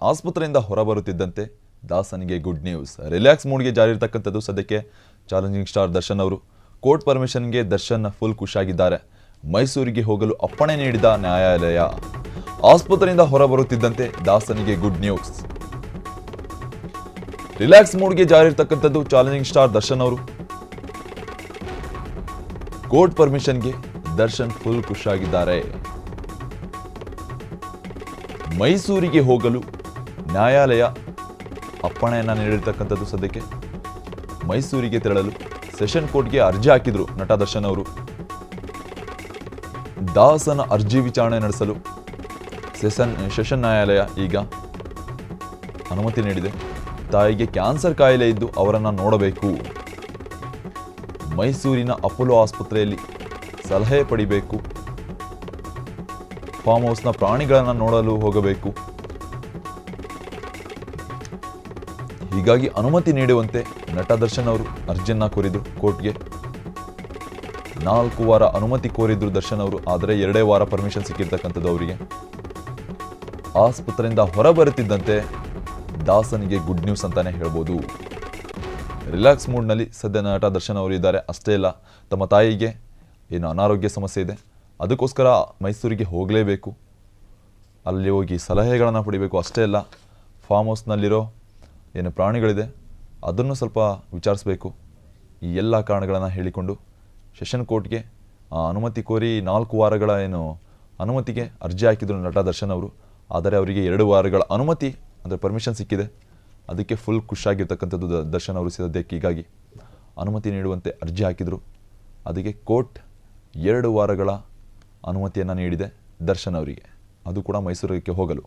ಆಸ್ಪತ್ರೆಯಿಂದ ಹೊರಬರುತ್ತಿದ್ದಂತೆ ದಾಸನಿಗೆ ಗುಡ್ ನ್ಯೂಸ್. ರಿಲ್ಯಾಕ್ಸ್ ಮೂಡ್ಗೆ ಜಾರಿ ಇರತಕ್ಕಂಥದ್ದು ಸದ್ಯಕ್ಕೆ ಚಾಲೆಂಜಿಂಗ್ ಸ್ಟಾರ್ ದರ್ಶನ್ ಅವರು. ಕೋರ್ಟ್ ಪರ್ಮಿಷನ್ಗೆ ದರ್ಶನ್ ಫುಲ್ ಖುಷಿಯಾಗಿದ್ದಾರೆ. ಮೈಸೂರಿಗೆ ಹೋಗಲು ಅಪ್ಪಣೆ ನೀಡಿದ ನ್ಯಾಯಾಲಯ. ಆಸ್ಪತ್ರೆಯಿಂದ ಹೊರಬರುತ್ತಿದ್ದಂತೆ ದಾಸನಿಗೆ ಗುಡ್ ನ್ಯೂಸ್. ರಿಲ್ಯಾಕ್ಸ್ ಮೂಡ್ಗೆ ಜಾರಿ ಇರತಕ್ಕಂಥದ್ದು ಚಾಲೆಂಜಿಂಗ್ ಸ್ಟಾರ್ ದರ್ಶನ್ ಅವರು. ಕೋರ್ಟ್ ಪರ್ಮಿಷನ್ಗೆ ದರ್ಶನ್ ಫುಲ್ ಖುಷಿಯಾಗಿದ್ದಾರೆ. ಮೈಸೂರಿಗೆ ಹೋಗಲು ನ್ಯಾಯಾಲಯ ಅಪ್ಪಣೆಯನ್ನ ನೀಡಿರ್ತಕ್ಕಂಥದ್ದು ಸದ್ಯಕ್ಕೆ. ಮೈಸೂರಿಗೆ ತೆರಳಲು ಸೆಷನ್ ಕೋರ್ಟ್ಗೆ ಅರ್ಜಿ ಹಾಕಿದ್ರು ನಟ ದರ್ಶನ್ ಅವರು. ದಾಸನ ಅರ್ಜಿ ವಿಚಾರಣೆ ನಡೆಸಲು ಸೆಷನ್ ನ್ಯಾಯಾಲಯ ಈಗ ಅನುಮತಿ ನೀಡಿದೆ. ತಾಯಿಗೆ ಕ್ಯಾನ್ಸರ್ ಕಾಯಿಲೆ ಇದ್ದು ಅವರನ್ನು ನೋಡಬೇಕು. ಮೈಸೂರಿನ ಅಪೋಲೋ ಆಸ್ಪತ್ರೆಯಲ್ಲಿ ಸಲಹೆ ಪಡಿಬೇಕು. ಫಾರ್ಮ್ ಹೌಸ್ನ ಪ್ರಾಣಿಗಳನ್ನು ನೋಡಲು ಹೋಗಬೇಕು. ಹೀಗಾಗಿ ಅನುಮತಿ ನೀಡುವಂತೆ ನಟ ದರ್ಶನ್ ಅವರು ಅರ್ಜಿಯನ್ನ ಕೋರಿದ್ರು ಕೋರ್ಟ್ಗೆ. 4 ವಾರ ಅನುಮತಿ ಕೋರಿದ್ರು ದರ್ಶನ್ ಅವರು. ಆದರೆ 2 ವಾರ ಪರ್ಮಿಷನ್ ಸಿಕ್ಕಿರ್ತಕ್ಕಂಥದ್ದು ಅವರಿಗೆ. ಆಸ್ಪತ್ರೆಯಿಂದ ಹೊರಬರುತ್ತಿದ್ದಂತೆ ದಾಸನಿಗೆ ಗುಡ್ ನ್ಯೂಸ್ ಅಂತಾನೆ ಹೇಳ್ಬೋದು. ರಿಲ್ಯಾಕ್ಸ್ ಮೂಡ್ನಲ್ಲಿ ಸದ್ಯ ನಟ ದರ್ಶನ್ ಅವರು ಇದ್ದಾರೆ. ಅಷ್ಟೇ ಅಲ್ಲ, ತಮ್ಮ ತಾಯಿಗೆ ಏನು ಅನಾರೋಗ್ಯ ಸಮಸ್ಯೆ ಇದೆ, ಅದಕ್ಕೋಸ್ಕರ ಮೈಸೂರಿಗೆ ಹೋಗಲೇಬೇಕು. ಅಲ್ಲಿ ಹೋಗಿ ಸಲಹೆಗಳನ್ನು ಪಡಿಬೇಕು. ಅಷ್ಟೇ ಅಲ್ಲ, ಫಾರ್ಮ್ ಹೌಸ್ನಲ್ಲಿರೋ ಏನು ಪ್ರಾಣಿಗಳಿದೆ ಅದನ್ನು ಸ್ವಲ್ಪ ವಿಚಾರಿಸಬೇಕು. ಈ ಎಲ್ಲ ಕಾರಣಗಳನ್ನು ಹೇಳಿಕೊಂಡು ಸೆಷನ್ ಕೋರ್ಟ್ಗೆ ಅನುಮತಿ ಕೋರಿ 4 ವಾರಗಳ ಏನು ಅನುಮತಿಗೆ ಅರ್ಜಿ ಹಾಕಿದ್ರು ನಟ ದರ್ಶನ್ ಅವರು. ಆದರೆ ಅವರಿಗೆ 2 ವಾರಗಳ ಅನುಮತಿ ಅಂದರೆ ಪರ್ಮಿಷನ್ ಸಿಕ್ಕಿದೆ. ಅದಕ್ಕೆ ಫುಲ್ ಖುಷಿಯಾಗಿರ್ತಕ್ಕಂಥದ್ದು ದರ್ಶನ್ ಅವರು ಸದ್ಯಕ್ಕೆ. ಹೀಗಾಗಿ ಅನುಮತಿ ನೀಡುವಂತೆ ಅರ್ಜಿ ಹಾಕಿದರು. ಅದಕ್ಕೆ ಕೋರ್ಟ್ 2 ವಾರಗಳ ಅನುಮತಿಯನ್ನು ನೀಡಿದೆ ದರ್ಶನ್ ಅವರಿಗೆ, ಅದು ಕೂಡ ಮೈಸೂರಿಗೆ ಹೋಗಲು.